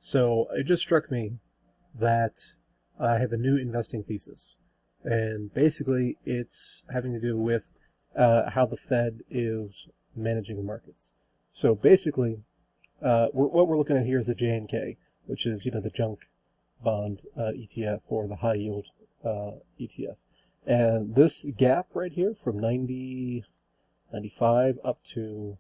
So it just struck me that I have a new investing thesis. And basically, it's having to do with how the Fed is managing the markets. So basically, what we're looking at here is the JNK, which is, the junk bond ETF or the high yield ETF. And this gap right here from 90, 95 up to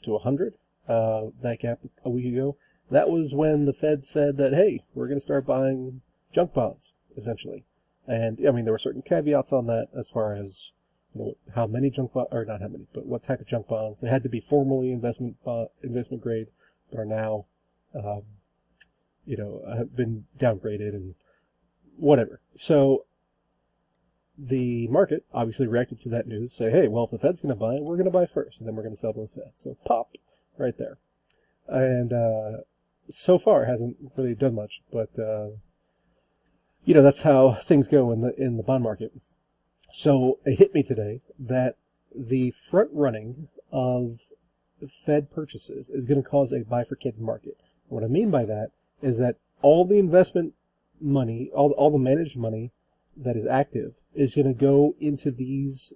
100, that gap a week ago, that was when the Fed said that, hey, we're going to start buying junk bonds, essentially. And I mean, there were certain caveats on that as far as how many junk bonds, or not how many, but what type of junk bonds. They had to be formally investment grade, but are now, have been downgraded and whatever. So the market obviously reacted to that news, say, hey, well, if the Fed's going to buy it, we're going to buy first, and then we're going to sell to the Fed. So pop, right there. And so far, it hasn't really done much, but that's how things go in the bond market. So it hit me today that the front running of Fed purchases is going to cause a bifurcated market. What I mean by that is that all the investment money, all the managed money that is active, is going to go into these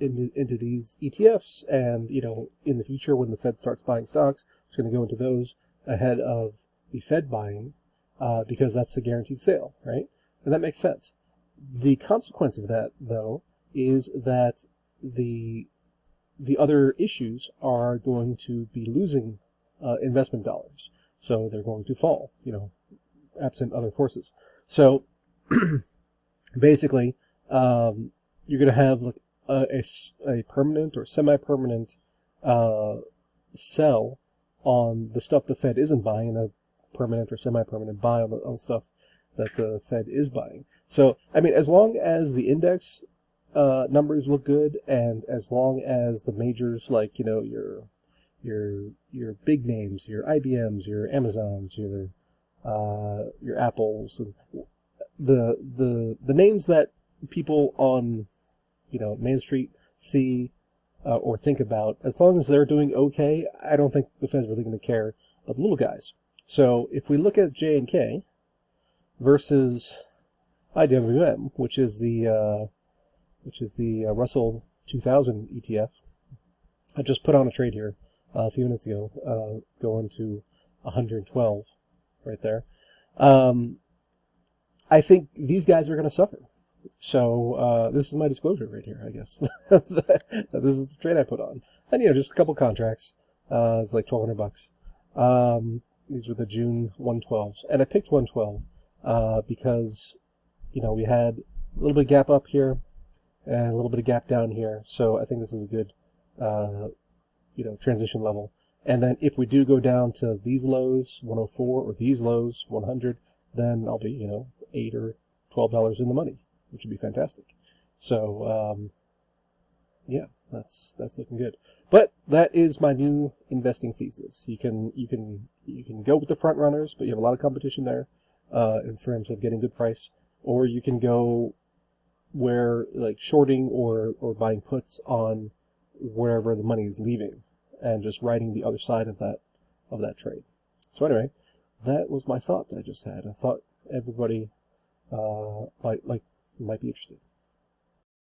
into these ETFs, and in the future when the Fed starts buying stocks, it's going to go into those ahead of the Fed buying, because that's a guaranteed sale, right? And that makes sense. The consequence of that, though, is that the other issues are going to be losing investment dollars, so they're going to fall, absent other forces. So basically, you're going to have like a permanent or semi-permanent sell on the stuff the Fed isn't buying, and a permanent or semi-permanent buy on the stuff that the Fed is buying. So, I mean, as long as the index numbers look good, and as long as the majors, like your big names, your IBMs, your Amazons, your Apples, and the names that people on Main Street see or think about, as long as they're doing okay, I don't think the Fed's really going to care about the little guys. So if we look at J&K versus IWM, which is the Russell 2000 ETF, I just put on a trade here a few minutes ago, going to 112 right there. I think these guys are going to suffer. So this is my disclosure right here, I guess. This is the trade I put on, and just a couple contracts. It's like $1,200. These were the June 112s, and I picked 112 because we had a little bit of gap up here and a little bit of gap down here. So I think this is a good transition level. And then if we do go down to these lows, 104, or these lows, 100, then I'll be $8 or $12 in the money, which would be fantastic. So, yeah, that's looking good. But that is my new investing thesis. You can go with the front runners, but you have a lot of competition there in terms of getting good price, or you can go where like shorting or buying puts on wherever the money is leaving, and just riding the other side of that trade. So anyway, that was my thought that I just had. I thought everybody might be interested.